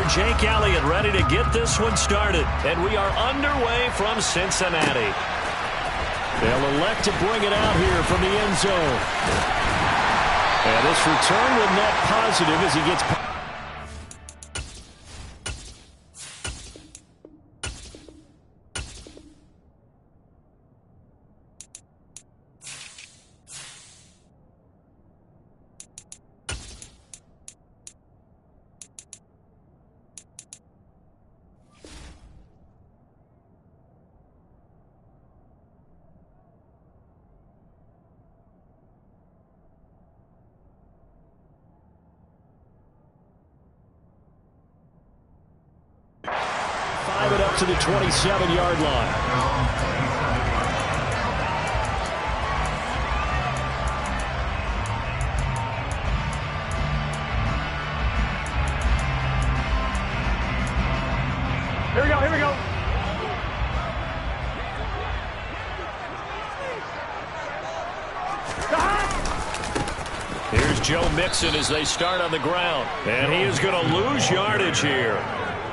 Jake Elliott ready to get this one started. And we are underway from Cincinnati. They'll elect to bring it out here from the end zone. And this return will net positive as he gets... 5 it up to the 27-yard line. Here we go, here we go. Here's Joe Mixon as they start on the ground. And he is going to lose yardage here.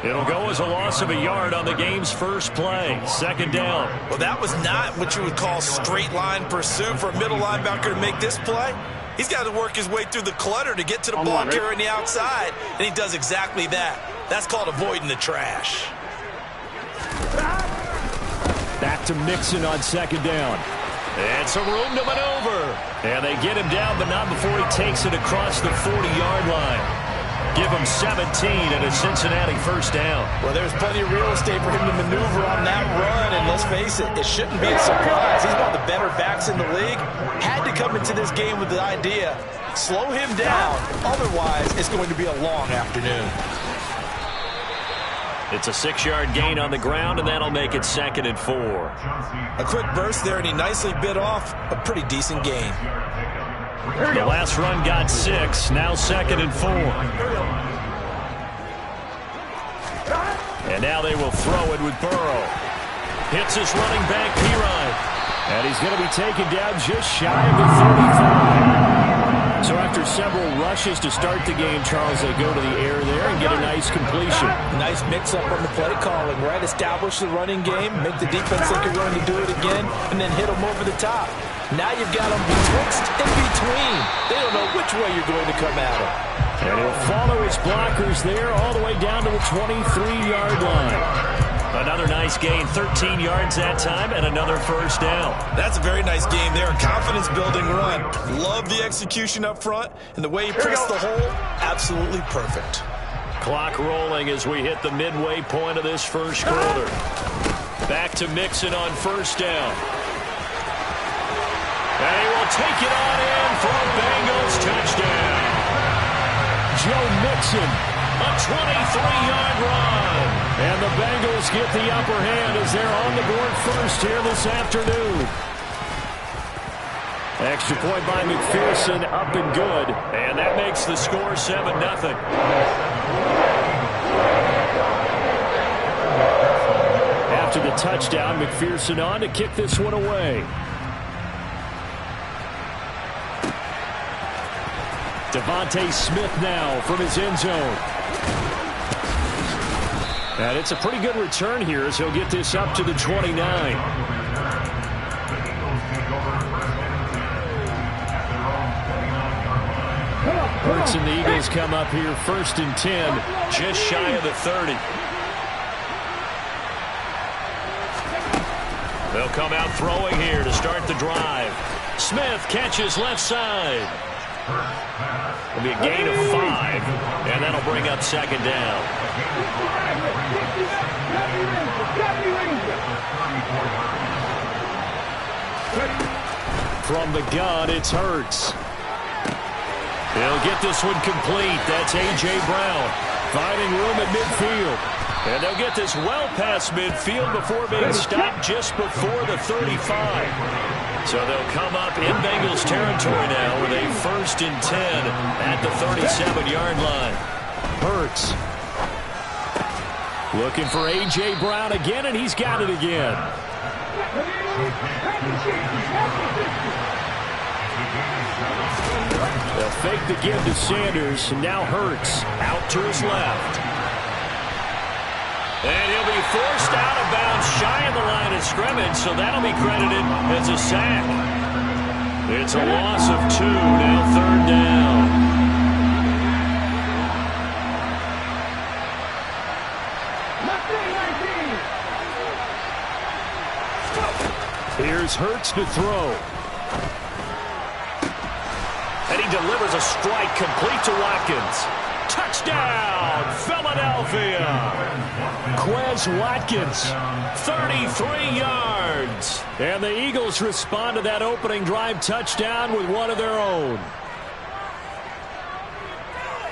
It'll go as a loss of a yard on the game's first play. Second down. Well, that was not what you would call straight line pursuit for a middle linebacker to make this play. He's got to work his way through the clutter to get to the ball carrier on the outside, and he does exactly that. That's called avoiding the trash. Back to Mixon on second down. And some room to maneuver. And they get him down, but not before he takes it across the 40-yard line. Give him 17 and a Cincinnati first down. Well, there's plenty of real estate for him to maneuver on that run, and let's face it, it shouldn't be a surprise. He's one of the better backs in the league. Had to come into this game with the idea, slow him down, otherwise it's going to be a long afternoon. It's a 6-yard gain on the ground, and that'll make it 2nd and 4. A quick burst there, and he nicely bit off a pretty decent gain. The last run got 6, now 2nd and 4. And now they will throw it with Burrow. Hits his running back, Pirine. And he's going to be taken down just shy of the 35. So after several rushes to start the game, Charles, they go to the air there and get a nice completion. Nice mix-up on the play calling, right? Establish the running game, make the defense think you're going to do it again, and then hit them over the top. Now you've got them betwixt and between. They don't know which way you're going to come at them. And he'll follow his blockers there all the way down to the 23-yard line. Another nice gain, 13 yards that time, and another first down. That's a very nice game there. Confidence-building run. Love the execution up front, and the way he pressed the hole, absolutely perfect. Clock rolling as we hit the midway point of this first quarter. Back to Mixon on first down. And he will take it on in for a Bengals touchdown. Joe Mixon, a 23-yard run. And the Bengals get the upper hand as they're on the board first here this afternoon. Extra point by McPherson, up and good. And that makes the score 7-0. After the touchdown, McPherson on to kick this one away. Devontae Smith now from his end zone. And it's a pretty good return here as he'll get this up to the 29. Hurts and the Eagles come up here 1st and 10, just shy of the 30. They'll come out throwing here to start the drive. Smith catches left side. It'll be a gain of 5, and that'll bring up 2nd down. From the gun, it's Hurts. He'll get this one complete. That's A.J. Brown finding room at midfield. And they'll get this well past midfield before being stopped just before the 35. So they'll come up in Bengals territory now with a 1st and 10 at the 37-yard line. Hurts looking for A.J. Brown again, and he's got it again. They'll fake the give to Sanders, and now Hurts out to his left. forced out of bounds, shy of the line of scrimmage, so that'll be credited as a sack. It's a loss of 2, now 3rd down. Here's Hurts to throw. And he delivers a strike complete to Watkins. Touchdown, Philadelphia. Quez Watkins, 33 yards. And the Eagles respond to that opening drive touchdown with one of their own.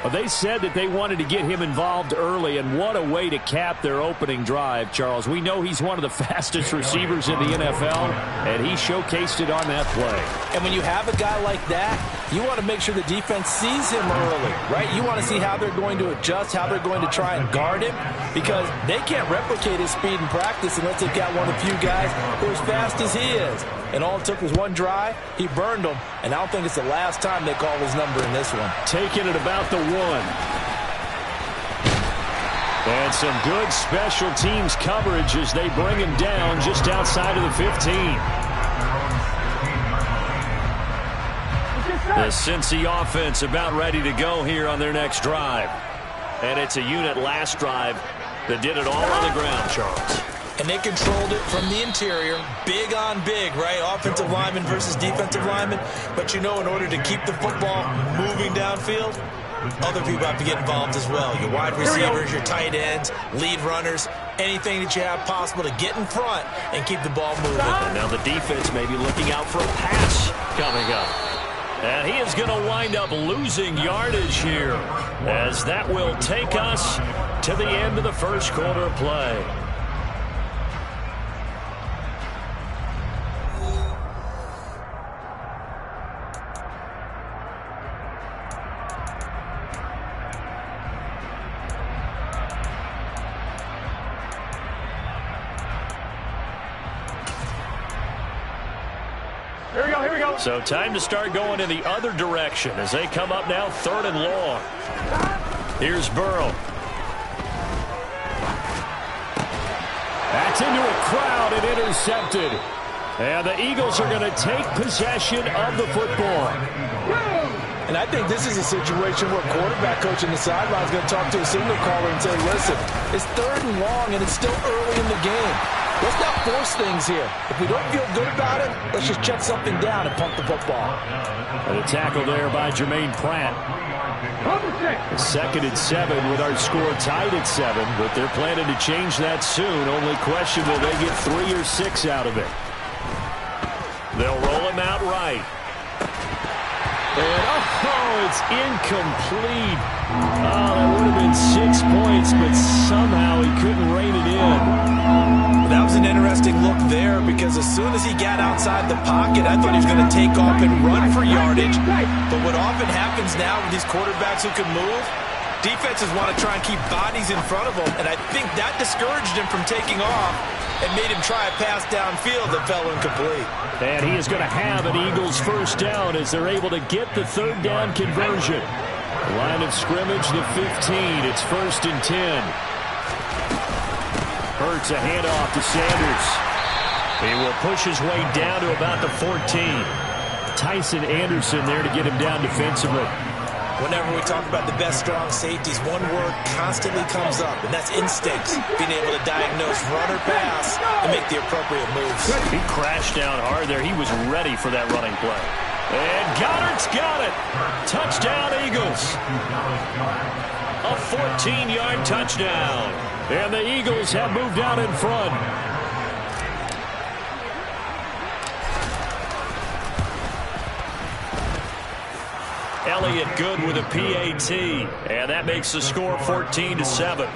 Well, they said that they wanted to get him involved early, and what a way to cap their opening drive, Charles. We know he's one of the fastest receivers in the NFL, and he showcased it on that play. And when you have a guy like that, you want to make sure the defense sees him early, right? You want to see how they're going to adjust, how they're going to try and guard him, because they can't replicate his speed in practice unless they've got one of the few guys who are as fast as he is. And all it took was one drive. He burned them, and I don't think it's the last time they call his number in this one. Taking it about the 1. And some good special teams coverage as they bring him down just outside of the 15. The Cincy offense about ready to go here on their next drive. And it's a unit last drive that did it all on the ground, Charles. And they controlled it from the interior, big on big, right? Offensive lineman versus defensive lineman. But you know, in order to keep the football moving downfield, other people have to get involved as well. Your wide receivers, your tight ends, lead runners, anything that you have possible to get in front and keep the ball moving. And now the defense may be looking out for a pass coming up. And he is going to wind up losing yardage here, as that will take us to the end of the first quarter of play. So time to start going in the other direction as they come up now 3rd and long. Here's Burrow. That's into a crowd and intercepted. And the Eagles are going to take possession of the football. And I think this is a situation where quarterback coach in the sideline is going to talk to a signal caller and say, listen, it's 3rd and long and it's still early in the game. Let's not force things here. If we don't feel good about it, let's just check something down and pump the football. And a tackle there by Jermaine Pratt. 2nd and 7 with our score tied at 7, but they're planning to change that soon. Only question, will they get 3 or 6 out of it? They'll roll him out right. And, oh, it's incomplete. Oh, that would have been 6 points, but somehow he couldn't rein it in. That was an interesting look there, because as soon as he got outside the pocket, I thought he was going to take off and run for yardage. But what often happens now with these quarterbacks who can move, defenses want to try and keep bodies in front of them, and I think that discouraged him from taking off and made him try a pass downfield that fell incomplete. And he is going to have an Eagles first down as they're able to get the 3rd down conversion. Line of scrimmage, the 15. It's 1st and 10. Hurts a handoff to Sanders. He will push his way down to about the 14. Tyson Anderson there to get him down defensively. Whenever we talk about the best strong safeties, one word constantly comes up, and that's instincts. Being able to diagnose run or pass and make the appropriate moves. He crashed down hard there. He was ready for that running play. And Goddard's got it. Touchdown, Eagles. A 14-yard touchdown. And the Eagles have moved out in front. Elliott good with a PAT. And that makes the score 14-7.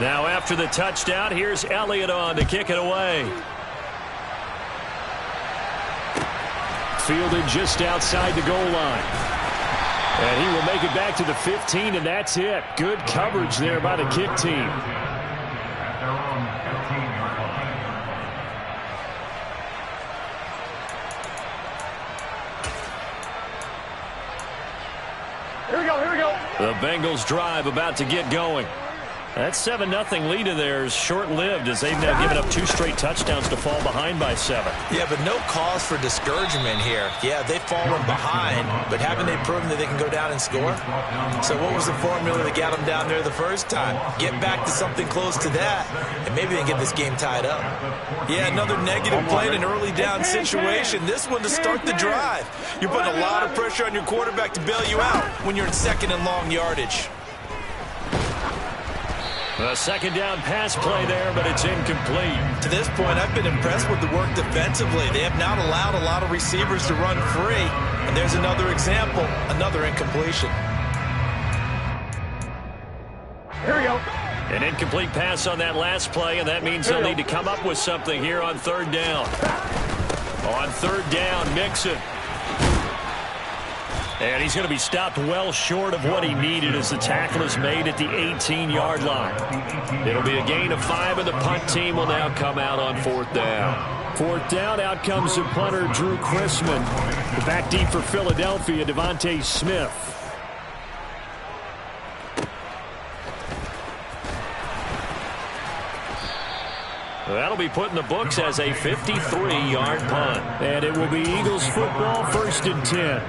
Now after the touchdown, here's Elliott on to kick it away. Fielded just outside the goal line. And he will make it back to the 15, and that's it. Good coverage there by the kick team. The Bengals drive about to get going. That 7-0 lead of theirs short-lived as they've now given up 2 straight touchdowns to fall behind by 7. Yeah, but no cause for discouragement here. Yeah, they've fallen behind, but haven't they proven that they can go down and score? So what was the formula that got them down there the first time? Get back to something close to that, and maybe they can get this game tied up. Yeah, another negative play in an early down situation. This one to start the drive. You're putting a lot of pressure on your quarterback to bail you out when you're in second and long yardage. A second down pass play there, but it's incomplete. To this point, I've been impressed with the work defensively. They have not allowed a lot of receivers to run free. And there's another example, another incompletion. Here we go. An incomplete pass on that last play, and that means they'll need to come up with something here on 3rd down. On 3rd down, Mixon. And he's going to be stopped well short of what he needed as the tackle is made at the 18-yard line. It'll be a gain of 5, and the punt team will now come out on 4th down. 4th down, out comes the punter, Drew Chrisman. The back deep for Philadelphia, Devontae Smith. That'll be put in the books as a 53-yard punt. And it will be Eagles football, 1st and 10.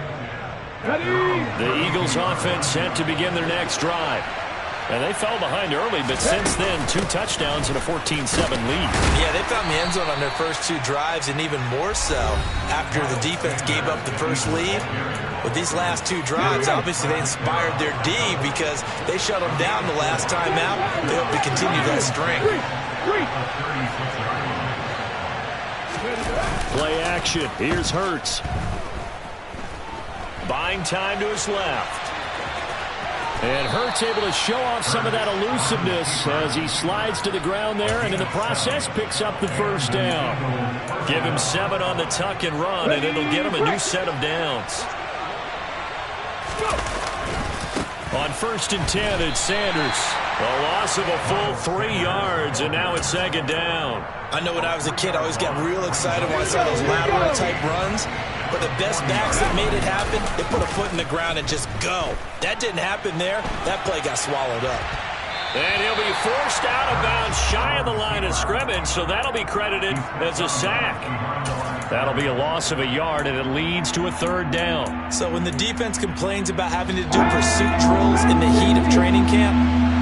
The Eagles offense set to begin their next drive. And they fell behind early, but since then, 2 touchdowns and a 14-7 lead. Yeah, they found the end zone on their first 2 drives, and even more so after the defense gave up the first lead. With these last 2 drives, obviously they inspired their D because they shut them down the last time out. They hope to continue that string. Play action. Here's Hurts. Buying time to his left. And Hurts able to show off some of that elusiveness as he slides to the ground there, and in the process picks up the 1st down. Give him 7 on the tuck and run, and it'll get him a new set of downs. On 1st and 10, it's Sanders. A loss of a full 3 yards, and now it's 2nd down. I know when I was a kid, I always got real excited when I saw those lateral-type runs. But the best backs that made it happen, they put a foot in the ground and just go. That didn't happen there. That play got swallowed up. And he'll be forced out of bounds shy of the line of scrimmage, so that'll be credited as a sack. That'll be a loss of a yard, and it leads to a 3rd down. So when the defense complains about having to do pursuit drills in the heat of training camp,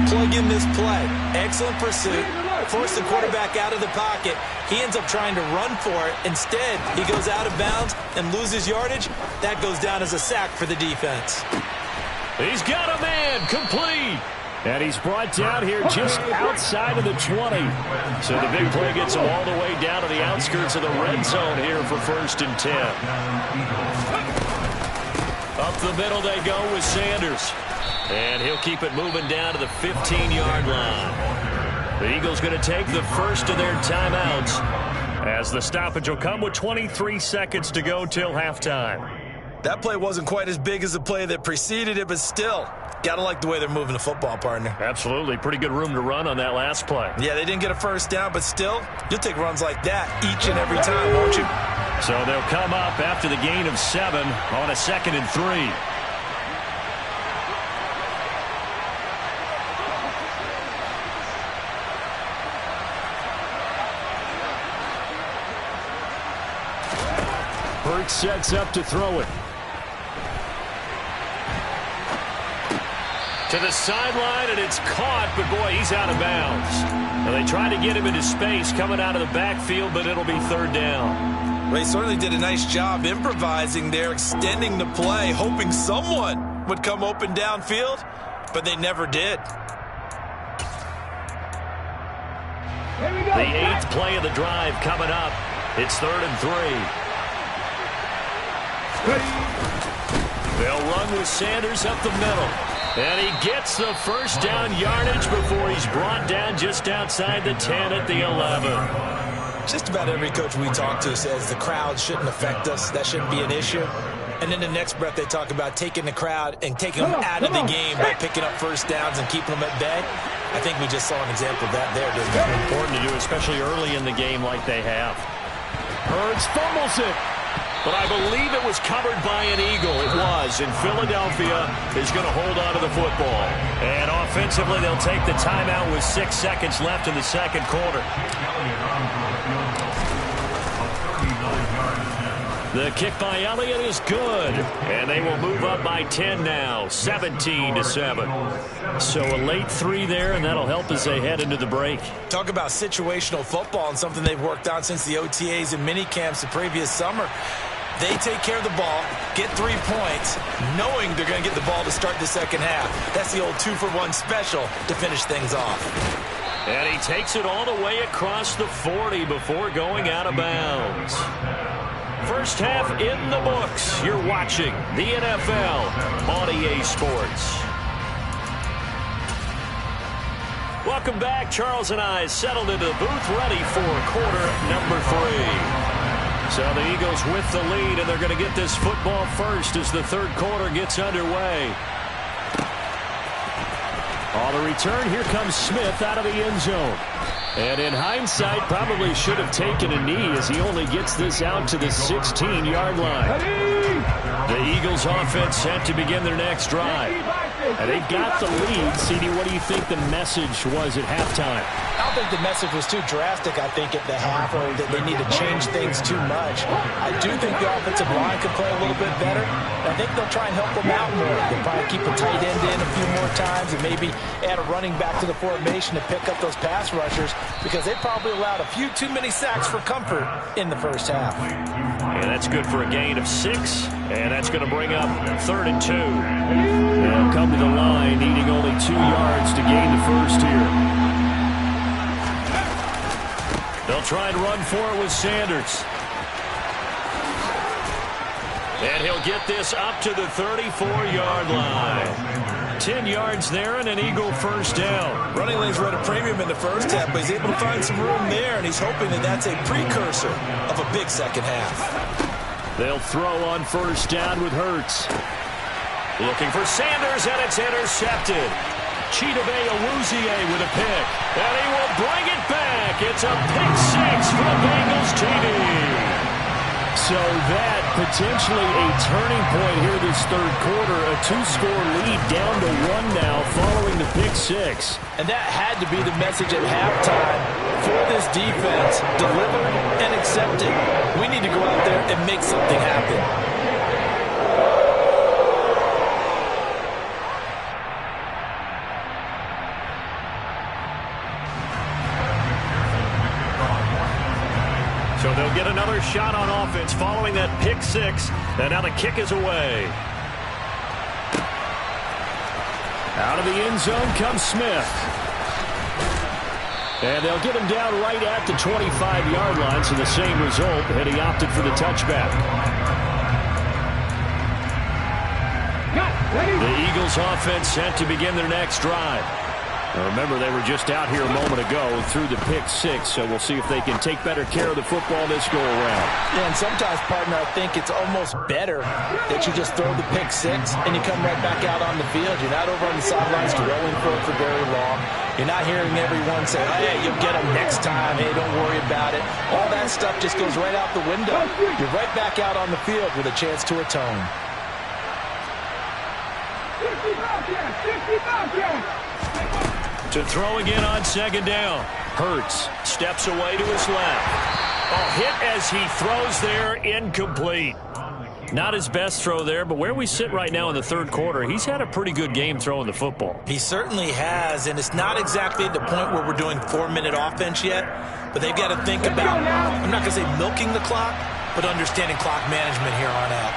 plug in this play. Excellent pursuit. Force the quarterback out of the pocket. He ends up trying to run for it. Instead, he goes out of bounds and loses yardage. That goes down as a sack for the defense. He's got a man, complete. And he's brought down here just outside of the 20. So the big play gets him all the way down to the outskirts of the red zone here for 1st and 10. Up the middle they go with Sanders. And he'll keep it moving down to the 15-yard line. The Eagles going to take the first of their timeouts as the stoppage will come with 23 seconds to go till halftime. That play wasn't quite as big as the play that preceded it, but still, got to like the way they're moving the football, partner. Absolutely. Pretty good room to run on that last play. Yeah, they didn't get a 1st down, but still, you'll take runs like that each and every time, won't you? So they'll come up after the gain of 7 on a 2nd and 3. Hurts sets up to throw it. To the sideline, and it's caught, but boy, he's out of bounds. And they try to get him into space coming out of the backfield, but it'll be 3rd down. Well, he certainly did a nice job improvising there, extending the play, hoping someone would come open downfield, but they never did. The 8th play of the drive coming up. It's 3rd and 3. They'll run with Sanders up the middle. And he gets the 1st down yardage before he's brought down just outside the 10 at the 11. Just about every coach we talk to says the crowd shouldn't affect us. That shouldn't be an issue. And then the next breath they talk about taking the crowd and taking them out of the game by picking up 1st downs and keeping them at bay. I think we just saw an example of that there, didn't we? Important to do, especially early in the game like they have. Hurts fumbles it. But I believe it was covered by an Eagle. It was, and Philadelphia is going to hold on to the football. And offensively, they'll take the timeout with 6 seconds left in the second quarter. The kick by Elliott is good, and they will move up by 10 now, 17-7. So a late 3 there, and that'll help as they head into the break. Talk about situational football and something they've worked on since the OTAs and mini camps the previous summer. They take care of the ball, get 3 points, knowing they're going to get the ball to start the second half. That's the old 2-for-1 special to finish things off. And he takes it all the way across the 40 before going out of bounds. First half in the books. You're watching the NFL on EA Sports. Welcome back. Charles and I settled into the booth, ready for quarter number 3. So the Eagles with the lead, and they're going to get this football first as the third quarter gets underway. On the return, here comes Smith out of the end zone. And in hindsight, probably should have taken a knee as he only gets this out to the 16-yard line. The Eagles offense set to begin their next drive. And they've got the lead. CD, what do you think the message was at halftime? I don't think the message was too drastic, I think, at the half, or that they need to change things too much. I do think the offensive line could play a little bit better. I think they'll try and help them out more. They'll probably keep a tight end in a few more times and maybe add a running back to the formation to pick up those pass rushers, because they probably allowed a few too many sacks for comfort in the first half. And that's good for a gain of 6. And that's going to bring up 3rd and 2. They'll come to the line, needing only 2 yards to gain the first here. They'll try and run for it with Sanders. And he'll get this up to the 34-yard line. 10 yards there and an Eagle first down. Running lanes run a premium in the first half, but he's able to find some room there, and he's hoping that that's a precursor of a big second half. They'll throw on first down with Hurts. Looking for Sanders, and it's intercepted. Chidobe Awuzie with a pick, and he will bring it back. It's a pick 6 for Bengals TD. So that potentially a turning point here this third quarter. A 2-score lead down to 1 now following the pick 6. And that had to be the message at halftime for this defense. Deliver and accept it. We need to go out there and make something happen. So they'll get another shot on offense following that pick 6. And now the kick is away. Out of the end zone comes Smith. And they'll get him down right at the 25-yard line, so the same result, and he opted for the touchback. The Eagles offense set to begin their next drive. Now remember, they were just out here a moment ago through the pick 6, so we'll see if they can take better care of the football this go-around. Yeah, and sometimes, partner, I think it's almost better that you just throw the pick 6 and you come right back out on the field. You're not over on the sidelines dwelling for it for very long. You're not hearing everyone say, hey, you'll get them next time. Hey, don't worry about it. All that stuff just goes right out the window. You're right back out on the field with a chance to atone. 50 To throw again on second down. Hurts steps away to his left. A hit as he throws there, incomplete. Not his best throw there, but where we sit right now in the third quarter, he's had a pretty good game throwing the football. He certainly has, and it's not exactly at the point where we're doing 4-minute offense yet, but they've got to think about, I'm not going to say milking the clock, but understanding clock management here on out.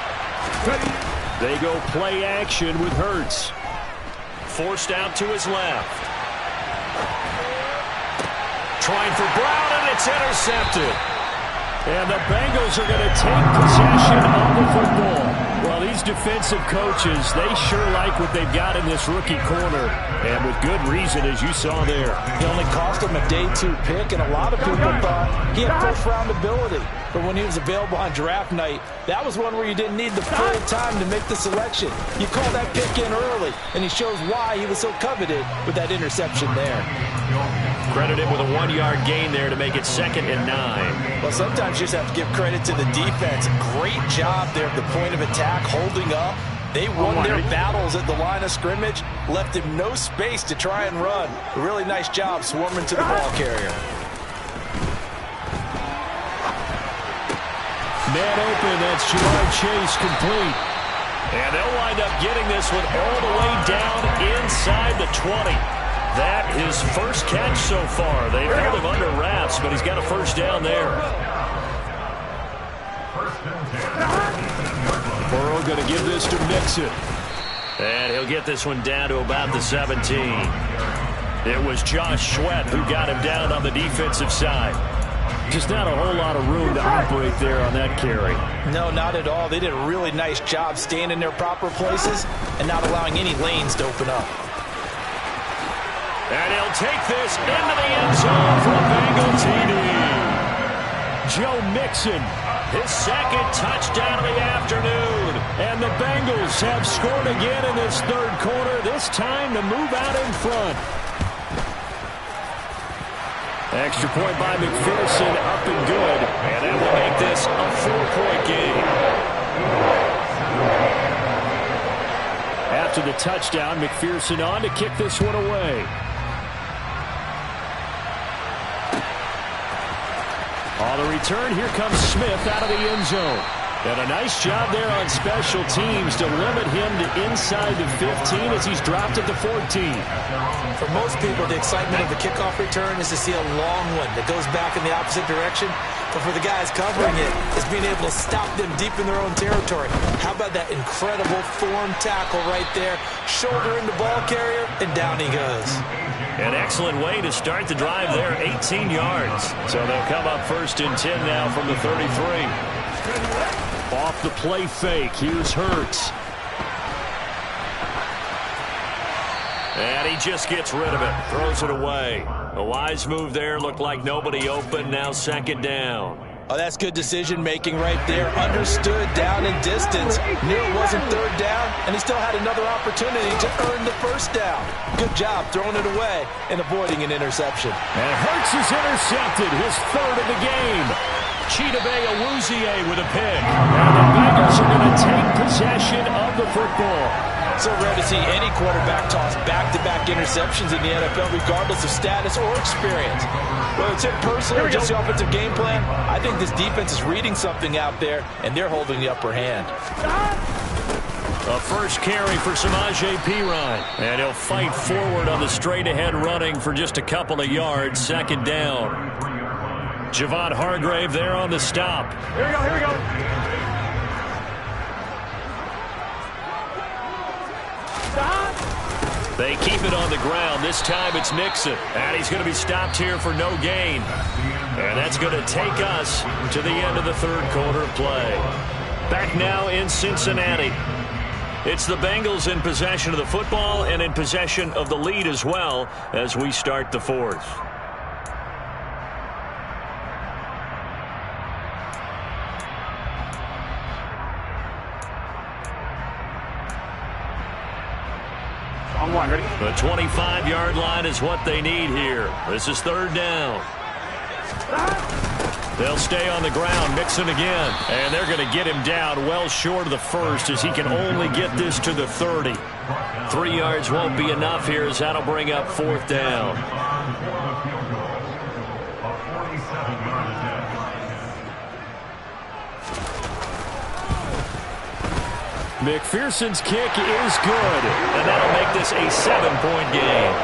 They go play action with Hurts. Forced out to his left. Trying for Brown, and it's intercepted. And the Bengals are going to take possession of the football. Well, these defensive coaches, they sure like what they've got in this rookie corner. And with good reason, as you saw there. He only cost him a day 2 pick, and a lot of people thought he had first-round ability. But when he was available on draft night, that was one where you didn't need the full time to make the selection. You call that pick in early, and he shows why he was so coveted with that interception there. Credit him with a 1-yard gain there to make it 2nd and 9. Well, sometimes you just have to give credit to the defense. Great job there at the point of attack, holding up. They won their battles at the line of scrimmage, left him no space to try and run. A really nice job swarming to the ball carrier. Man open, that's Jamar Chase complete. And they'll wind up getting this one all the way down inside the 20. That his first catch so far. They've held him under wraps, but he's got a first down there. Burrow going to give this to Mixon. And he'll get this one down to about the 17. It was Josh Sweat who got him down on the defensive side. Just not a whole lot of room to operate there on that carry. No, not at all. They did a really nice job staying in their proper places and not allowing any lanes to open up. And he'll take this into the end zone for a Bengal TD. Joe Mixon, his 2nd touchdown of the afternoon. And the Bengals have scored again in this 3rd quarter, this time to move out in front. Extra point by McPherson, up and good. And that will make this a 4-point game. After the touchdown, McPherson on to kick this one away. On the return, here comes Smith out of the end zone. And a nice job there on special teams to limit him to inside the 15 as he's dropped at the 14. For most people, the excitement of the kickoff return is to see a long one that goes back in the opposite direction. But for the guys covering it, it's being able to stop them deep in their own territory. How about that incredible form tackle right there? Shoulder in the ball carrier, and down he goes. An excellent way to start the drive there, 18 yards. So they'll come up 1st and 10 now from the 33. Off the play fake, here's Hurts. And he just gets rid of it, throws it away. A wise move there, looked like nobody open, now 2nd down. Oh, that's good decision-making right there. Understood down and distance. Knew it wasn't 3rd down, and he still had another opportunity to earn the 1st down. Good job throwing it away and avoiding an interception. And Hurts is intercepted, his 3rd of the game. Chidobe Awuzie with a pick. And the Bengals are going to take possession of the football. So rare to see any quarterback toss back-to-back interceptions in the NFL, regardless of status or experience. Whether it's him personally or just the offensive game plan, I think this defense is reading something out there, and they're holding the upper hand. A first carry for Samaje Perine. And he'll fight forward on the straight-ahead running for just a couple of yards. 2nd down. Javon Hargrave there on the stop. Here we go, here we go. They keep it on the ground. This time it's Mixon. And he's going to be stopped here for no gain. And that's going to take us to the end of the 3rd quarter of play. Back now in Cincinnati. It's the Bengals in possession of the football and in possession of the lead as well as we start the 4th. The 25-yard line is what they need here. This is 3rd down. They'll stay on the ground, Mixon again. And they're going to get him down well short of the 1st as he can only get this to the 30. 3 yards won't be enough here as that'll bring up 4th down. McPherson's kick is good, and that'll make this a 7-point game.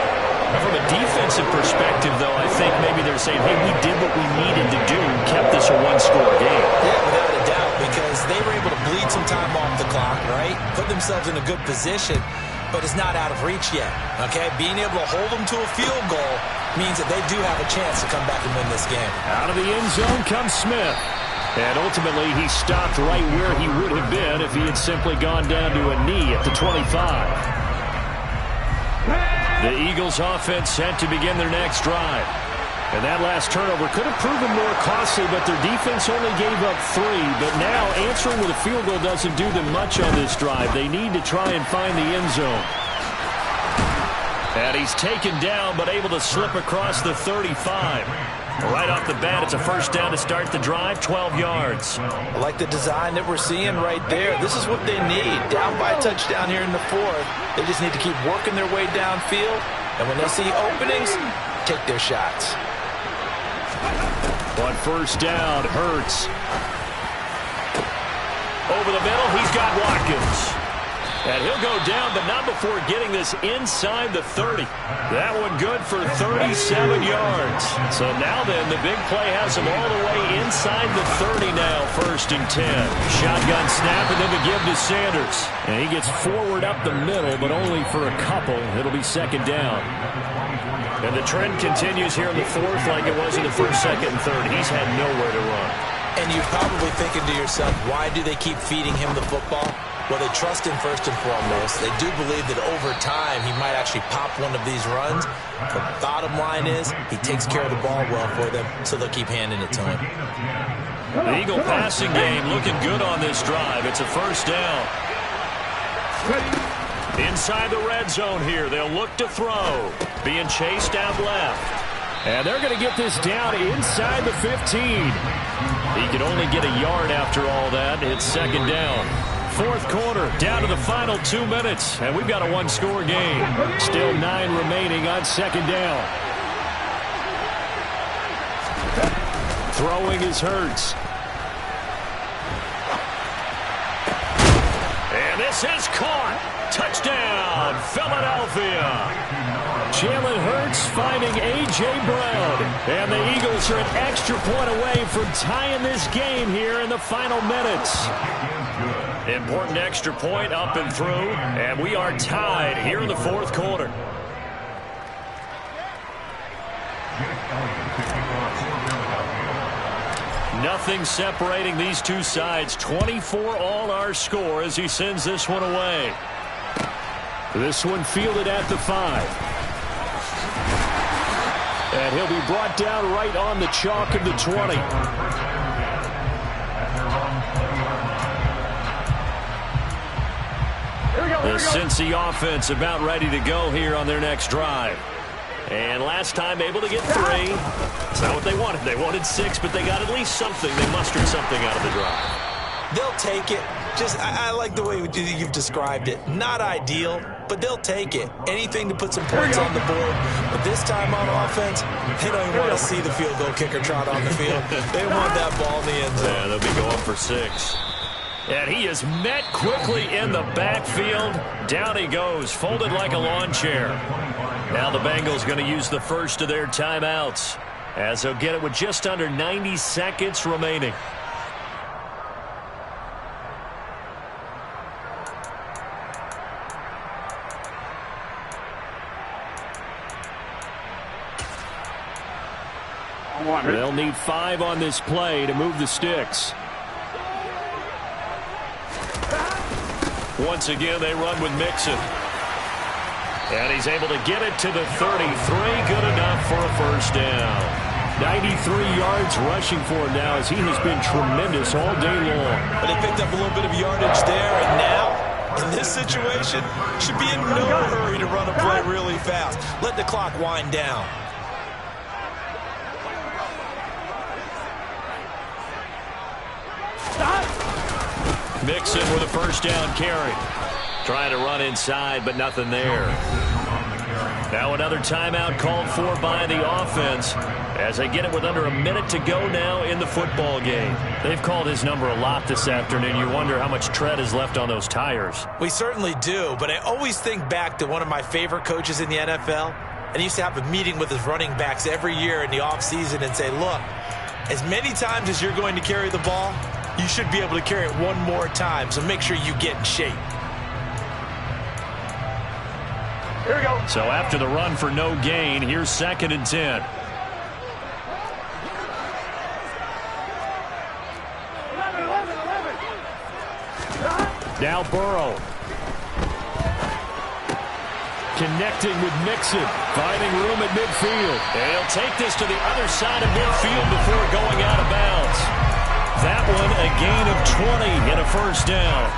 From a defensive perspective, though, I think maybe they're saying, hey, we did what we needed to do, kept this a 1-score game. Yeah, without a doubt, because they were able to bleed some time off the clock, right? Put themselves in a good position, but it's not out of reach yet, okay? Being able to hold them to a field goal means that they do have a chance to come back and win this game. Out of the end zone comes Smith. And ultimately, he stopped right where he would have been if he had simply gone down to a knee at the 25. The Eagles' offense set to begin their next drive. And that last turnover could have proven more costly, but their defense only gave up 3. But now, answering with a field goal doesn't do them much on this drive. They need to try and find the end zone. And he's taken down, but able to slip across the 35. Right off the bat, it's a first down to start the drive, 12 yards. I like the design that we're seeing right there. This is what they need. Down by a touchdown here in the fourth. They just need to keep working their way downfield. And when they see openings, take their shots. On first down, Hurts. Over the middle, he's got Watkins. And he'll go down, but not before getting this inside the 30. That one good for 37 yards. So now then, the big play has him all the way inside the 30 now, 1st and 10. Shotgun snap, and then the give to Sanders. And he gets forward up the middle, but only for a couple. It'll be 2nd down. And the trend continues here in the 4th like it was in the 1st, 2nd, and 3rd. He's had nowhere to run. And you're probably thinking to yourself, why do they keep feeding him the football? Well, they trust him first and foremost. They do believe that over time he might actually pop one of these runs. The bottom line is he takes care of the ball well for them, so they'll keep handing it to him. The Eagle passing game looking good on this drive. It's a first down. Inside the red zone here. They'll look to throw. Being chased out left. And they're going to get this down inside the 15. He can only get a yard after all that. It's 2nd down. 4th quarter, down to the final 2 minutes, and we've got a one-score game. Still 9 remaining on 2nd down. Throwing is Hurts. And this is caught. Touchdown, Philadelphia. Jalen Hurts finding A.J. Brown. And the Eagles are an extra point away from tying this game here in the final minutes. Important extra point up and through, and we are tied here in the 4th quarter. Nothing separating these two sides. 24 all our score as he sends this one away. This one fielded at the 5. And he'll be brought down right on the chalk of the 20. The Cincy offense about ready to go here on their next drive. And last time able to get 3. It's not what they wanted. They wanted 6, but they got at least something. They mustered something out of the drive. They'll take it. I like the way you've described it. Not ideal, but they'll take it. Anything to put some points on the board. But this time on offense, they don't even want to see the field goal kicker trot on the field. They want that ball in the end zone. Yeah, they'll be going for 6. And he is met quickly in the backfield. Down he goes, folded like a lawn chair. Now the Bengals going to use the first of their timeouts, as they'll get it with just under 90 seconds remaining. They'll need 5 on this play to move the sticks. Once again, they run with Mixon. And he's able to get it to the 33. Good enough for a first down. 93 yards rushing for him now, as he has been tremendous all day long. But they picked up a little bit of yardage there, and now, in this situation, should be in no hurry to run a play really fast. Let the clock wind down. Mixon with a first down carry. Trying to run inside, but nothing there. Now another timeout called for by the offense, as they get it with under a minute to go now in the football game. They've called his number a lot this afternoon. You wonder how much tread is left on those tires. We certainly do, but I always think back to one of my favorite coaches in the NFL. And he used to have a meeting with his running backs every year in the offseason and say, look, as many times as you're going to carry the ball, you should be able to carry it one more time, so make sure you get in shape. Here we go. So after the run for no gain, here's 2nd and 10. 11. Now Burrow. Connecting with Mixon. Finding room at midfield. And he'll take this to the other side of midfield before going out of bounds. That one a gain of 20 and a first down.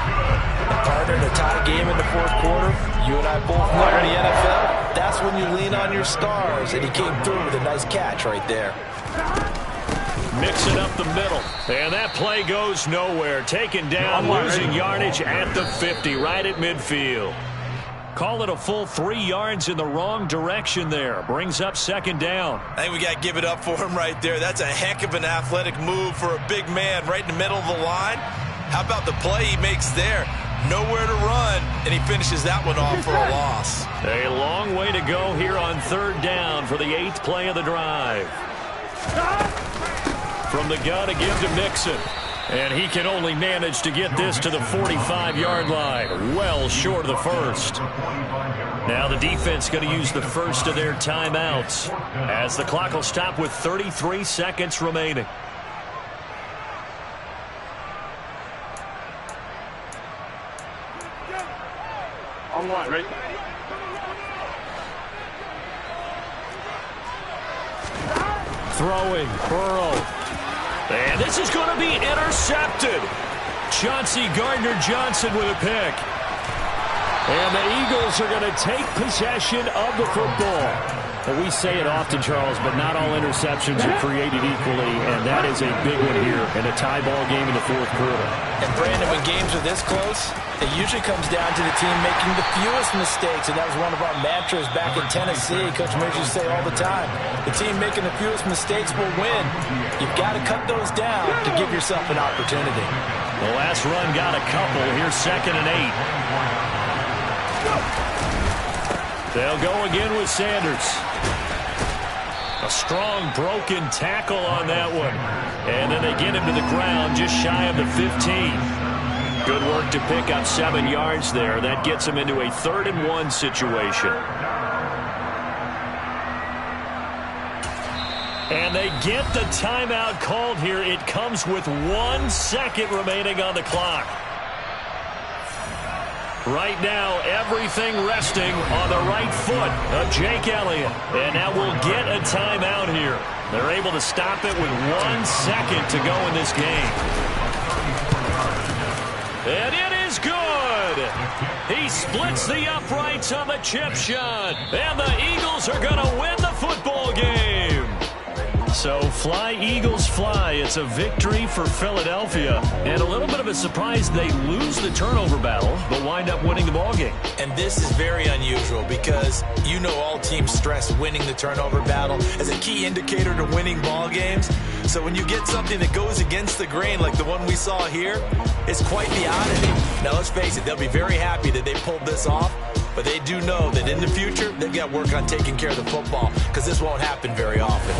Partner, in a tie game in the fourth quarter, you and I both know in the NFL, that's when you lean on your stars, and he came through with a nice catch right there. Mixing up the middle, and that play goes nowhere. Taken down, losing yardage at the 50, right at midfield. Call it a full 3 yards in the wrong direction there. Brings up second down. I think we got to give it up for him right there. That's a heck of an athletic move for a big man right in the middle of the line. How about the play he makes there? Nowhere to run, and he finishes that one off for a loss. A long way to go here on third down for the 8th play of the drive. From the gun, a give to Mixon. And he can only manage to get this to the 45-yard line. Well short of the first. Now the defense going to use the first of their timeouts as the clock will stop with 33 seconds remaining. On one, right? Throwing, Burrow. And this is going to be intercepted. Chauncey Gardner-Johnson with a pick. And the Eagles are going to take possession of the football. Well, we say it often, Charles, but not all interceptions are created equally, and that is a big one here in a tie ball game in the fourth quarter. And, Brandon, when games are this close, it usually comes down to the team making the fewest mistakes, and that was one of our mantras back in Tennessee. Coach Mears used to say all the time, the team making the fewest mistakes will win. You've got to cut those down to give yourself an opportunity. The last run got a couple. Here's 2nd and 8. They'll go again with Sanders. A strong broken tackle on that one. And then they get him to the ground just shy of the 15. Good work to pick up 7 yards there. That gets him into a 3rd and 1 situation. And they get the timeout called here. It comes with 1 second remaining on the clock. Right now, everything resting on the right foot of Jake Elliott. And now we'll get a timeout here. They're able to stop it with 1 second to go in this game. And it is good. He splits the uprights on the chip shot. And the Eagles are going to win the football game. So fly, Eagles, fly. It's a victory for Philadelphia. And a little bit of a surprise, they lose the turnover battle, but wind up winning the ball game. And this is very unusual because you know all teams stress winning the turnover battle as a key indicator to winning ball games. So when you get something that goes against the grain like the one we saw here, it's quite the oddity. Now let's face it, they'll be very happy that they pulled this off. But they do know that in the future, they've got to work on taking care of the football because this won't happen very often.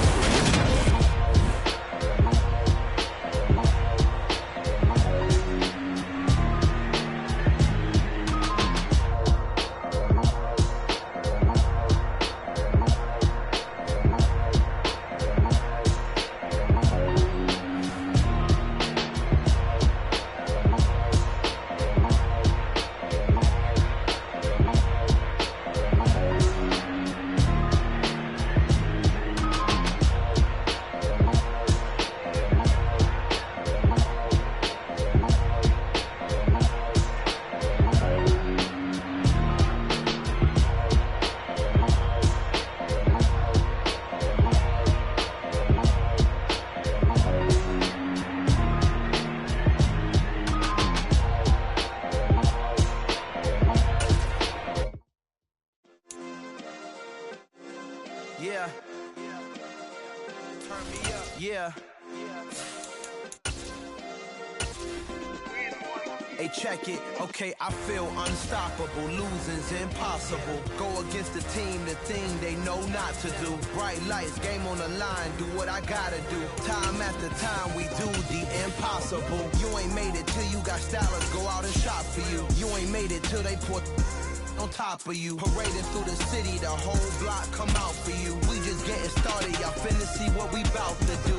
Yeah. Hey, check it. Okay, I feel unstoppable. Losing's impossible. Go against the team, the thing they know not to do. Bright lights, game on the line. Do what I gotta do. Time after time, we do the impossible. You ain't made it till you got stylers go out and shop for you. You ain't made it till they put on top of you. Parading through the city, the whole block come out for you. We just getting started, y'all finna see what we bout to do.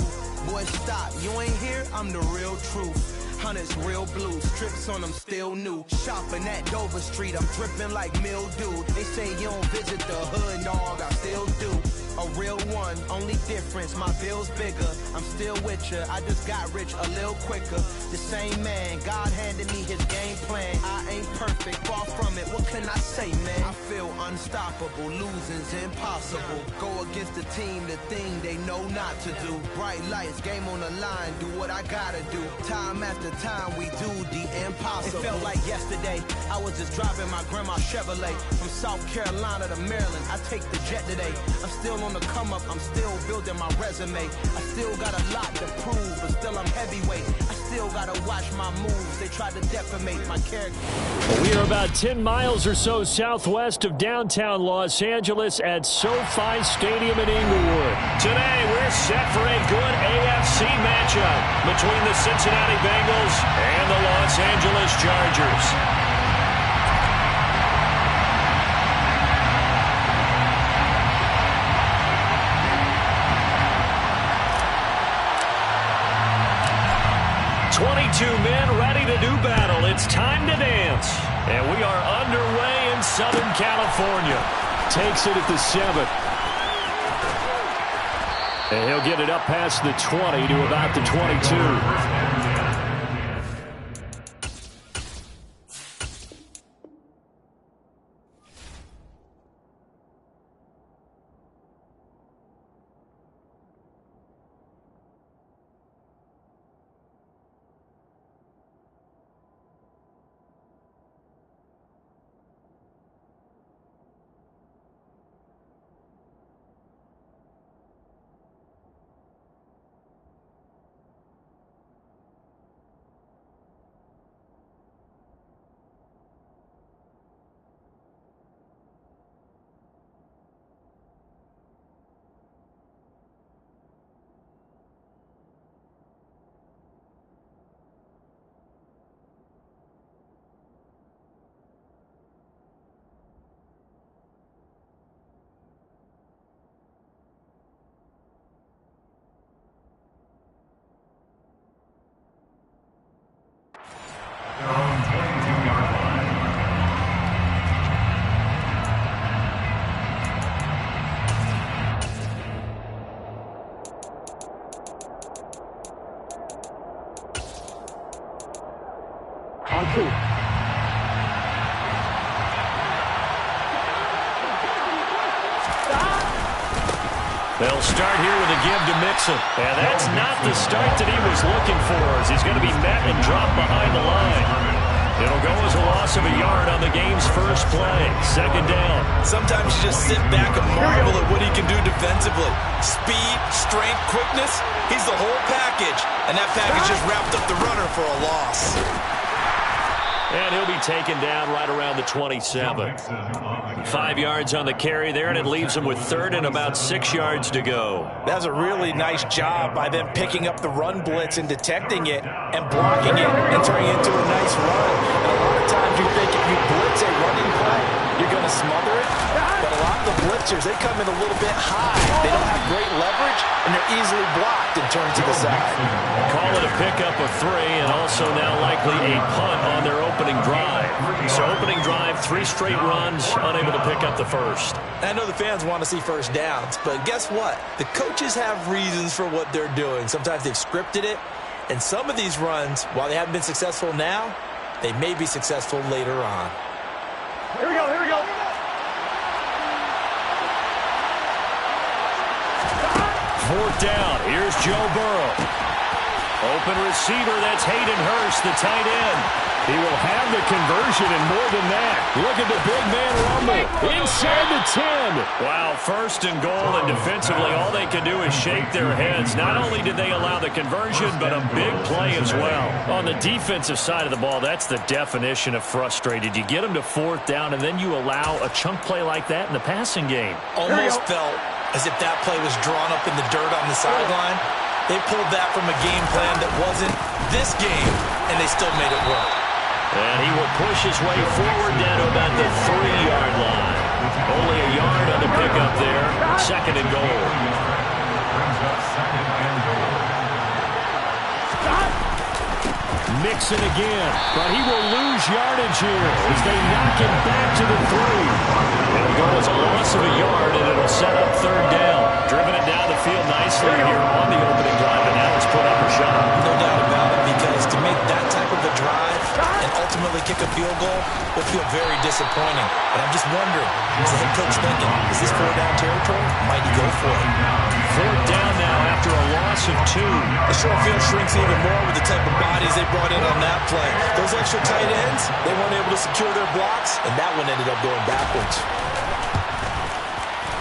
Boy, stop, you ain't here, I'm the real truth. Hunters real blue, strips on them still new. Shopping at Dover Street, I'm dripping like mildew. They say you don't visit the hood, dog, I still do. A real one, only difference, my bill's bigger. I'm still with ya, I just got rich a little quicker. The same man, God handed me his game plan. I ain't perfect, far from it, what can I say, man? I feel unstoppable, losing's impossible. Go against the team, the thing they know not to do. Bright lights, game on the line, do what I gotta do. Time after time, we do the impossible. It felt like yesterday, I was just driving my grandma's Chevrolet. From South Carolina to Maryland, I take the jet today. I'm still on the come up, I'm still building my resume. I still got a lot to prove, but still I'm heavyweight. I still gotta watch my moves, they try to defamate my character. We are about 10 miles or so southwest of downtown Los Angeles at SoFi Stadium in Inglewood. Today we're set for a good AFC matchup between the Cincinnati Bengals and the Los Angeles Chargers. Two men ready to do battle. It's time to dance. And we are underway in Southern California. Takes it at the 7. And he'll get it up past the 20 to about the 22. They'll start here with a give to Mixon. And that's not the start that he was looking for, as he's going to be met and dropped behind the line. It'll go as a loss of a yard on the game's first play. Second down. Sometimes you just sit back and marvel at what he can do defensively. Speed, strength, quickness, he's the whole package. And that package just wrapped up the runner for a loss. And he'll be taken down right around the 27. 5 yards on the carry there, and it leaves him with third and about 6 yards to go. That's a really nice job by them picking up the run blitz and detecting it and blocking it and turning it into a nice run. And a lot of times you think if you blitz a running play, you're going to smother it. But a lot of the blitzers, they come in a little bit high. They don't have great leverage, and they're easily blocked and turned to the side. Call it a pickup of 3, and also now likely a punt on their opening drive. So opening drive, 3 straight runs, unable to pick up the first. I know the fans want to see first downs, but guess what? The coaches have reasons for what they're doing. Sometimes they've scripted it, and some of these runs, while they haven't been successful now, they may be successful later on. Here we go, here we go. Fourth down. Here's Joe Burrow. Open receiver, that's Hayden Hurst, the tight end. He will have the conversion and more than that. Look at the big man rumble. Inside the 10. Wow, first and goal, and defensively all they can do is shake their heads. Not only did they allow the conversion, but a big play as well. On the defensive side of the ball, that's the definition of frustrated. You get them to fourth down, and then you allow a chunk play like that in the passing game. Almost felt as if that play was drawn up in the dirt on the sideline. They pulled that from a game plan that wasn't this game, and they still made it work. And he will push his way forward down to about the 3-yard line. Only a yard on the pickup there. Second and goal. Mixon again, but he will lose yardage here as they knock him back to the 3. It'll go as a loss of a yard, and it'll set up third down. Driven it down the field nicely here on the opening drive, and now it's put up or shut. No doubt about it, because to make that type of a drive and ultimately kick a field goal will feel very disappointing. But I'm just wondering, is the head coach thinking, is this 4-down territory? Might he go for it? Fourth down now after a loss of 2. The short field shrinks even more with the type of bodies they brought in on that play. Those extra tight ends, they weren't able to secure their blocks, and that one ended up going backwards.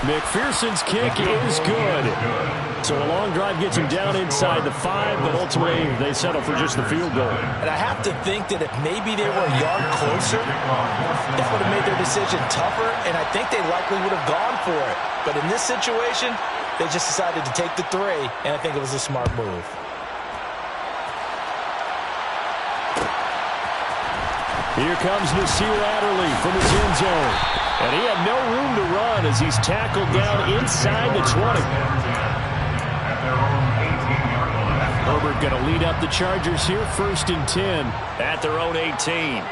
McPherson's kick is good. So a long drive gets him down inside the 5, but ultimately they settle for just the field goal. And I have to think that if maybe they were a yard closer, that would have made their decision tougher, and I think they likely would have gone for it. But in this situation, they just decided to take the 3, and I think it was a smart move. Here comes Nasir Adderley from his end zone. And he had no room to run as he's tackled down inside the 20. Herbert going to lead up the Chargers here, 1st and 10 at their own 18.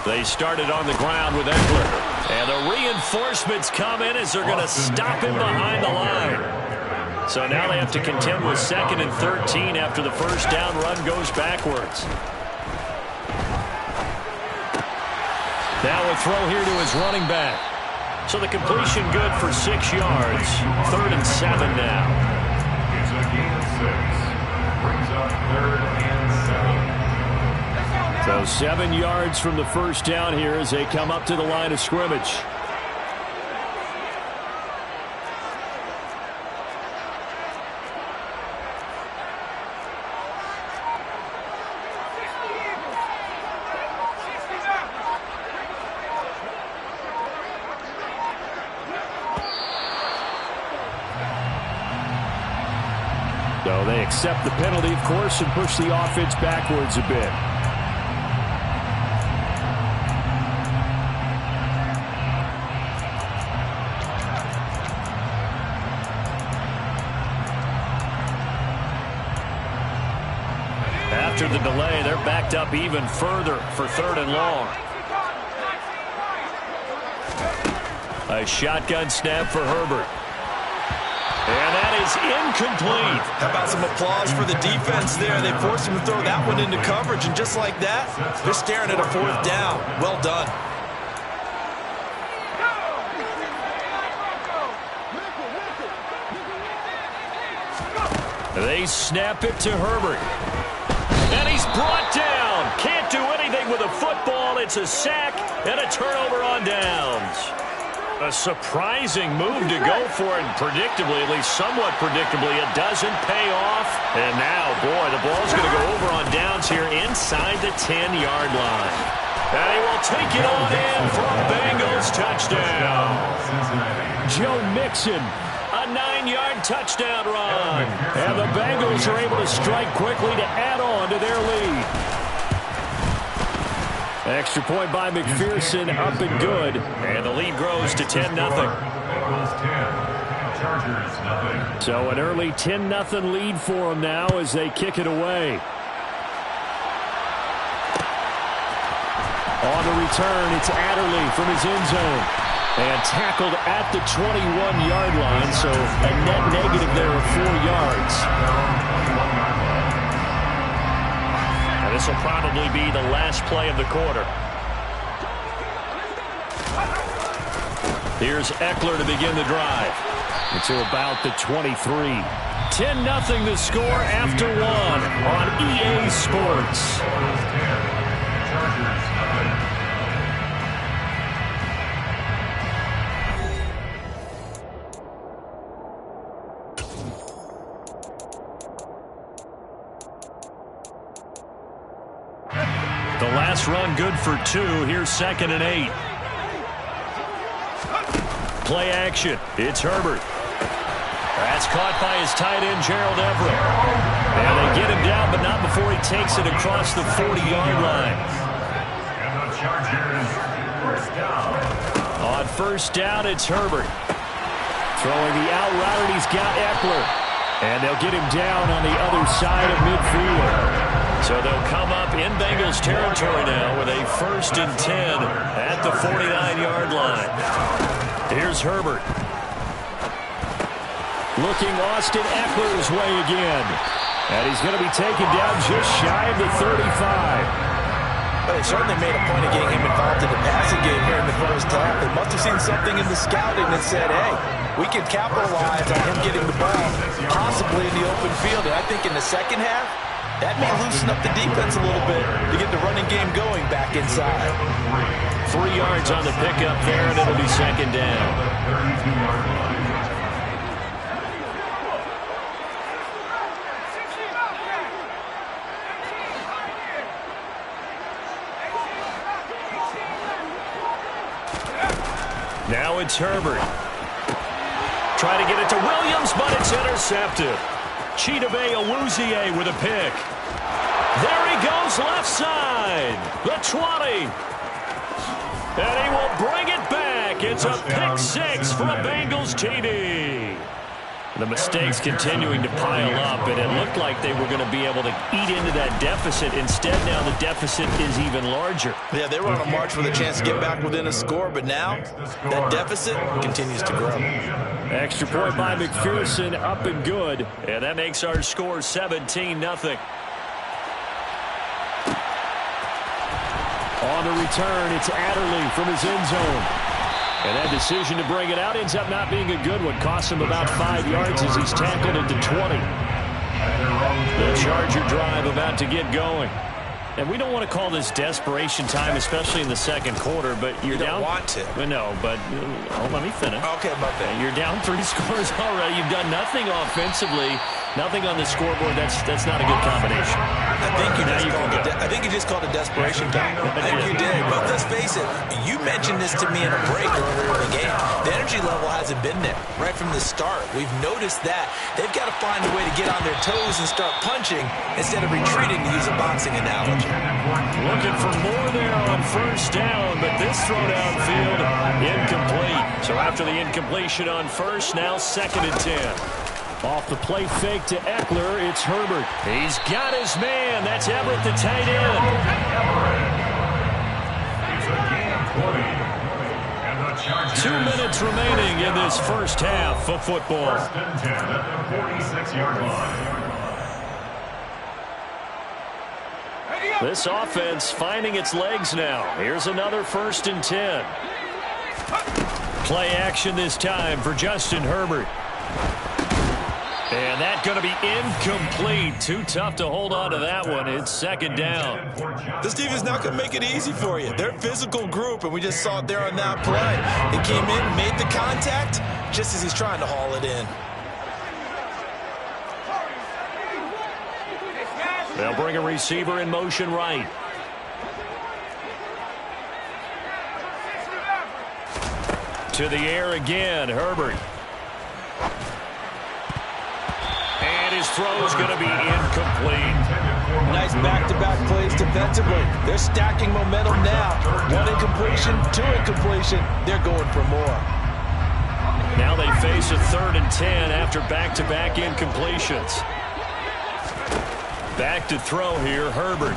They started on the ground with Eckler. And the reinforcements come in as they're going to stop him behind the line. So now they have to contend with 2nd and 13 after the first down run goes backwards. Now a throw here to his running back. So the completion good for 6 yards. 3rd and 7 now. It's a gain of 6. Brings up 3rd and 7. So 7 yards from the first down here as they come up to the line of scrimmage. So they accept the penalty, of course, and push the offense backwards a bit. After the delay, they're backed up even further for 3rd and long. A shotgun snap for Herbert. And that is incomplete. How about some applause for the defense there? They forced him to throw that one into coverage, and just like that, they're staring at a 4th down. Well done. They snap it to Herbert. And he's brought down. Can't do anything with a football. It's a sack and a turnover on downs. A surprising move to go for it, and predictably, at least somewhat predictably, it doesn't pay off. And now, boy, the ball's going to go over on downs here inside the 10-yard line. And he will take it on in for a Bengals touchdown. Joe Mixon, a 9-yard touchdown run. And the Bengals are able to strike quickly to add on to their lead. Extra point by McPherson, up and good. And the lead grows to 10-0. So an early 10-0 lead for them now as they kick it away. On the return, it's Adderley from his end zone. And tackled at the 21-yard line, so a net negative there of 4 yards. And this will probably be the last play of the quarter. Here's Eckler to begin the drive. It's about the 23. 10-0 the score after 1 on EA Sports. The last run good for 2. Here's 2nd and 8. Play action. It's Herbert. That's caught by his tight end, Gerald Everett. And they get him down, but not before he takes it across the 40-yard line. And the Chargers, first down. On first down, it's Herbert. Throwing the out route, and he's got Eckler. And they'll get him down on the other side of midfield. So they'll come up in Bengals territory now with a 1st and 10 at the 49-yard line. Here's Herbert. Looking Austin Eckler's way again. And he's going to be taken down just shy of the 35. But they certainly made a point of getting him involved in the passing game here in the first half. They must have seen something in the scouting that said, hey, we can capitalize on him getting the ball, possibly in the open field. And I think in the second half, that may loosen up the defense a little bit to get the running game going back inside. 3 yards on the pickup there, and it'll be 2nd down. Now it's Herbert. Trying to get it to Williams, but it's intercepted. Chidobe Awuzie with a pick. There he goes left side. The 20. And he will bring it back. It's a pick 6 for a Bengals TD. The mistakes continuing to pile up, and it looked like they were going to be able to eat into that deficit. Instead, now the deficit is even larger. Yeah, they were on a march with a chance to get back within a score, but now that deficit continues to grow. Extra point by McPherson, up and good, and that makes our score 17-0. On the return, it's Adderley from his end zone. And that decision to bring it out ends up not being a good one. Costs him about 5 yards as he's tackled into 20. The Charger drive about to get going. And we don't want to call this desperation time, especially in the second quarter, but you're down. You don't want to. No, but let me finish. Okay, my bad. You're down 3 scores already. You've done nothing offensively, nothing on the scoreboard. That's not a good combination. I think you just called it desperation time. I think you did. But let's face it, you mentioned this to me in a break earlier in the game. The energy level hasn't been there right from the start. We've noticed that. They've got to find a way to get on their toes and start punching instead of retreating, to use a boxing analogy. Looking for more there on 1st down, but this throw downfield incomplete. So after the incompletion on 1st, now 2nd and 10. Off the play fake to Eckler, it's Herbert. He's got his man. That's Everett, the tight end. It's a gain of 20. 2 minutes remaining in this first half of football. 1st and 10 at the 46-yard line. This offense finding its legs now. Here's another 1st and 10. Play action this time for Justin Herbert. And that's going to be incomplete. Too tough to hold on to that one. It's 2nd down. This defense is not going to make it easy for you. They're a physical group, and we just saw it there on that play. It came in, made the contact, just as he's trying to haul it in. They'll bring a receiver in motion right. To the air again, Herbert. And his throw is going to be incomplete. Nice back-to-back plays defensively. They're stacking momentum now. 1 incompletion, 2 incompletion. They're going for more. Now they face a 3rd and 10 after back-to-back incompletions. Back to throw here, Herbert.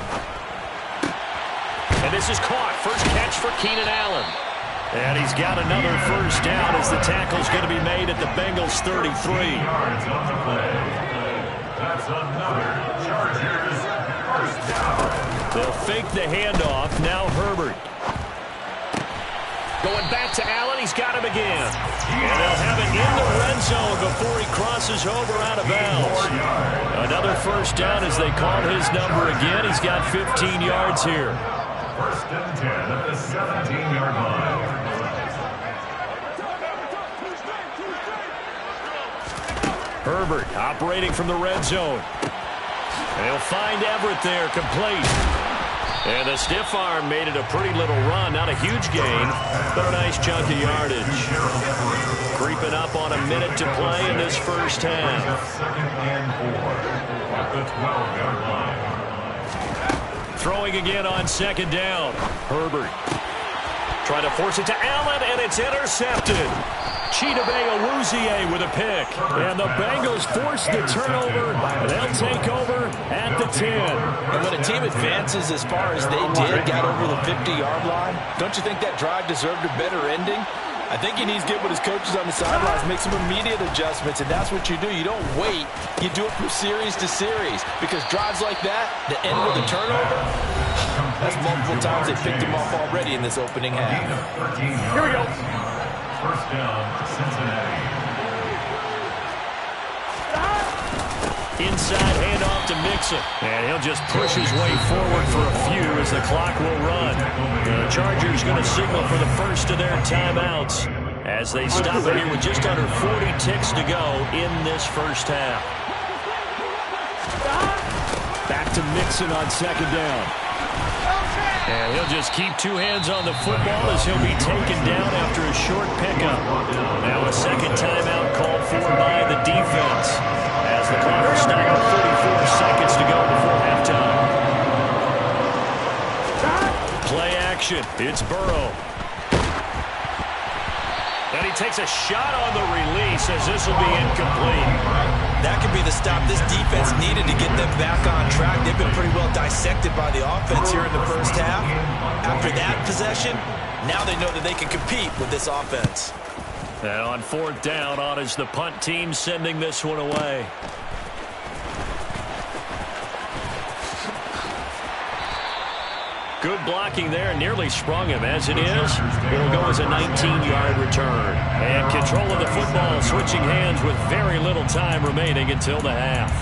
And this is caught. First catch for Keenan Allen. And he's got another 1st down as the tackle's going to be made at the Bengals 33. Yards on the play. That's another Chargers 1st down. They'll fake the handoff. Now Herbert. Going back to Allen. He's got him again. And they'll have it in the red zone before he crosses over out of bounds. Another 1st down as they call his number again. He's got 15 yards here. 1st and 10 at the 17-yard line. Herbert operating from the red zone. And he'll find Everett there, complete. And the stiff arm made it a pretty little run. Not a huge gain, but a nice chunk of yardage. Creeping up on a minute to play in this first half. 2nd and 4 at the 12-yard line. Throwing again on 2nd down. Herbert trying to force it to Allen, and it's intercepted. with a pick. And the Bengals force the turnover. They'll take over at the 10. And when a team advances as far as they did, got over the 50-yard line, don't you think that drive deserved a better ending? I think he needs to get with his coaches on the sidelines, make some immediate adjustments, and that's what you do. You don't wait. You do it from series to series, because drives like that end with a turnover, that's multiple times they picked him off already in this opening half. Here we go. First down, Cincinnati. Inside handoff to Mixon. And he'll just push his way forward for a few as the clock will run. The Chargers going to signal for the first of their timeouts as they stop it here with just under 40 ticks to go in this first half. Back to Mixon on second down. And he'll just keep two hands on the football as he'll be taken down after a short pickup. Now a second timeout called for by the defense as the clock will stop with 34 seconds to go before halftime. Play action. It's Burrow. And he takes a shot on the release as this will be incomplete. That could be the stop this defense needed to get them back on track. They've been pretty well dissected by the offense here in the first half. After that possession, now they know that they can compete with this offense. And on fourth down, on is the punt team sending this one away. Good blocking there, nearly sprung him. As it is, it'll go as a 19-yard return. And control of the football, switching hands with very little time remaining until the half.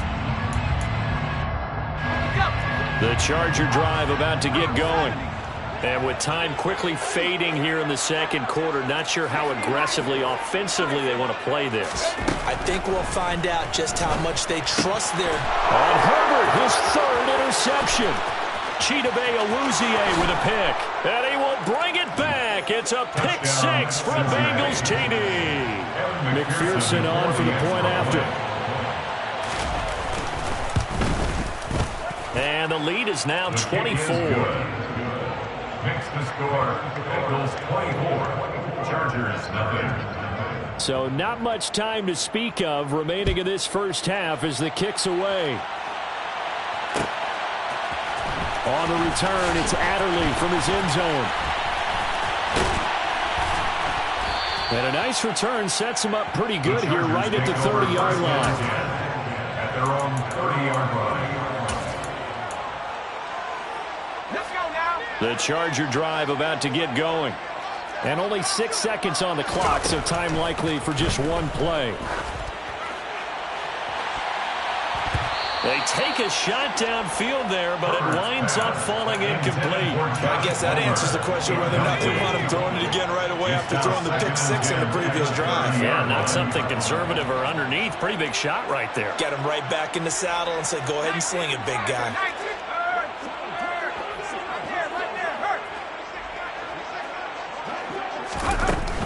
The Charger drive about to get going. And with time quickly fading here in the second quarter, not sure how aggressively, offensively they want to play this. I think we'll find out just how much they trust their... On Herbert, his third interception. with a pick. And he will bring it back. It's a pick six for a Bengals TD. McPherson on for the point after. And the lead is now 24. Makes the score. Bengals 24. Chargers nothing. So not much time to speak of remaining in this first half as the kick's away. On the return, it's Adderley from his end zone. And a nice return sets him up pretty good here right at the 30-yard line. At their own 30-yard line. The Charger drive about to get going. And only 6 seconds on the clock, so time likely for just one play. They take a shot downfield there, but it winds up falling incomplete. I guess that answers the question whether or not they want him throwing it again right away after throwing the pick six in the previous drive. Yeah, not something conservative or underneath. Pretty big shot right there. Get him right back in the saddle and say, go ahead and sling it, big guy.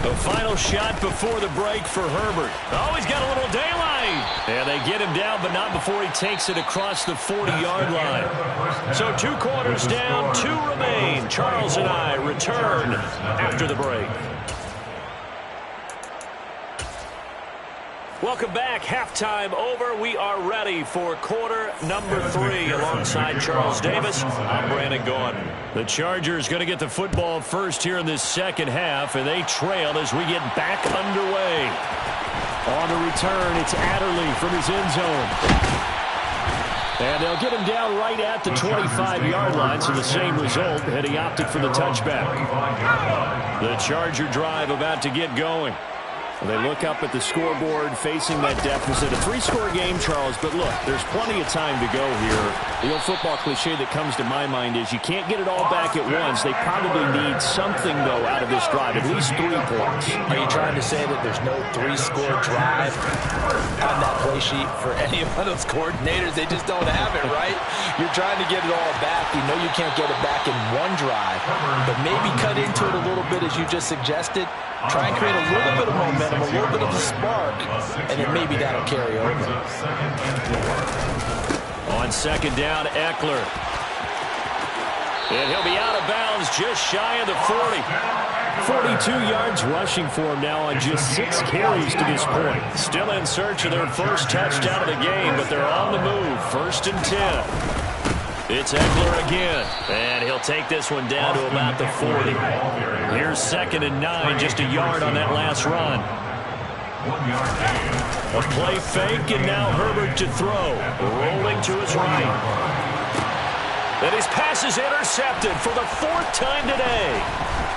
The final shot before the break for Herbert. Oh, he's got a little daylight. And they get him down, but not before he takes it across the 40-yard line. So 2 quarters down, 2 remain. Charles and I return after the break. Welcome back. Halftime over. We are ready for quarter number 3 alongside Charles Davis. I'm Brandon Gordon. The Chargers going to get the football first here in this second half, and they trail as we get back underway. On the return, it's Adderley from his end zone. And they'll get him down right at the 25-yard line, so the same result had he opted for the touchback. The Charger drive about to get going. They look up at the scoreboard facing that deficit. A 3-score game, Charles, but look, there's plenty of time to go here. The old football cliche that comes to my mind is you can't get it all back at once. They probably need something, though, out of this drive, at least 3 points. Are you trying to say that there's no 3-score drive on that play sheet for any of those coordinators? They just don't have it, right? You're trying to get it all back. You know you can't get it back in one drive, but maybe cut into it a little bit as you just suggested. Try and create a little bit of momentum, a little bit of a spark, and then maybe that'll carry over. On second down, Eckler. And he'll be out of bounds just shy of the 40. 42 yards rushing for him now on just 6 carries to this point. Still in search of their first touchdown of the game, but they're on the move. 1st and 10. It's Eckler again, and he'll take this one down to about the 40. Here's 2nd and 9, just a yard on that last run. 1 yard gain. A play fake, and now Herbert to throw. Rolling to his right. And his pass is intercepted for the 4th time today.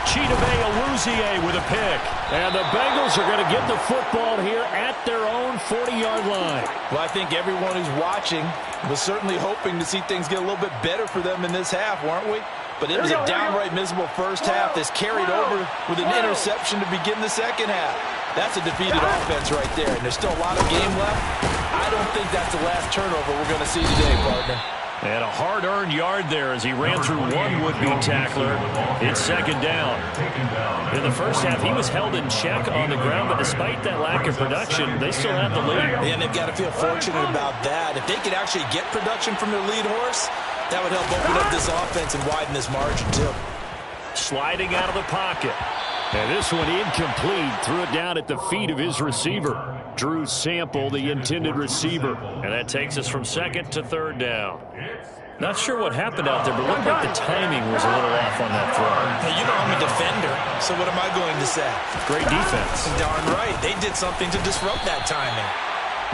Chidobe Awuzie with a pick. And the Bengals are going to get the football here at their own 40-yard line. Well, I think everyone who's watching was certainly hoping to see things get a little bit better for them in this half, weren't we? But it was a downright miserable first half that's carried over with an interception to begin the second half. That's a defeated offense right there, and there's still a lot of game left. I don't think that's the last turnover we're going to see today, partner. And a hard-earned yard there as he ran through one would-be tackler. It's 2nd down. In the first half, he was held in check on the ground, but despite that lack of production, they still have the lead. And they've got to feel fortunate about that. If they could actually get production from their lead horse, that would help open up this offense and widen this margin, too. Sliding out of the pocket. And this one incomplete. Threw it down at the feet of his receiver. Drew Sample, the intended receiver. And that takes us from 2nd to 3rd down. Not sure what happened out there, but looked like the timing was a little off on that throw. Hey, you know I'm a defender, so what am I going to say? Great defense. Darn right. They did something to disrupt that timing.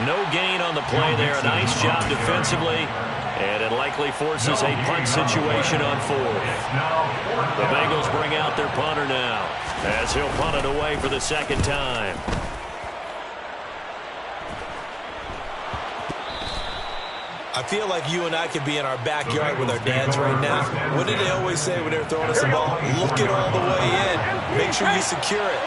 No gain on the play there. Nice job defensively. And it likely forces a punt situation on 4th. The Bengals bring out their punter now, as he'll punt it away for the 2nd time. I feel like you and I could be in our backyard with our dads right now. What did they always say when they were throwing us the ball? Look it all the way in. Make sure you secure it.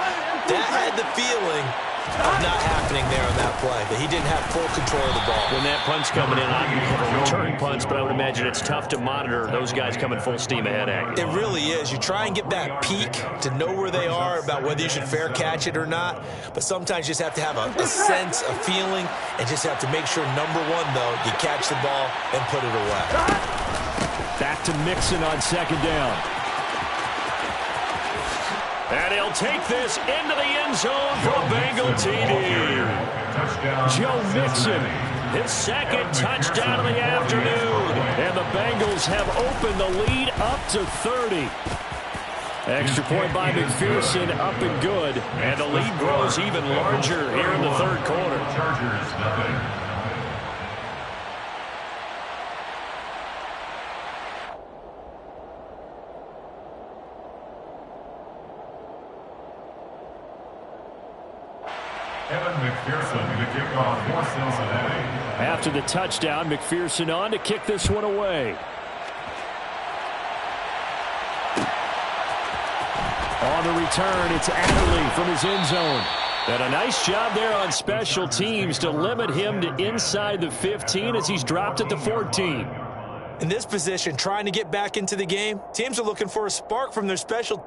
That had the feeling of not happening there on that play, that he didn't have full control of the ball. When that punt's coming in, I have return punts, but I would imagine it's tough to monitor those guys coming full steam ahead at you. It really is. You try and get that peek to know where they are about whether you should fair catch it or not, but sometimes you just have to have a sense, a feeling, and just have to make sure, number one, though, you catch the ball and put it away. Back to Mixon on 2nd down. And he'll take this into the end zone for a Bengal TD. Joe Mixon, his 2nd touchdown of the afternoon. And the Bengals have opened the lead up to 30. Extra point by McPherson, up and good. And the lead grows even larger here in the 3rd quarter. Chargers, nothing. McPherson to kick off for Cincinnati. After the touchdown, McPherson on to kick this one away. On the return, it's Adderley from his end zone. And a nice job there on special teams to limit him to inside the 15 as he's dropped at the 14. In this position, trying to get back into the game, teams are looking for a spark from their special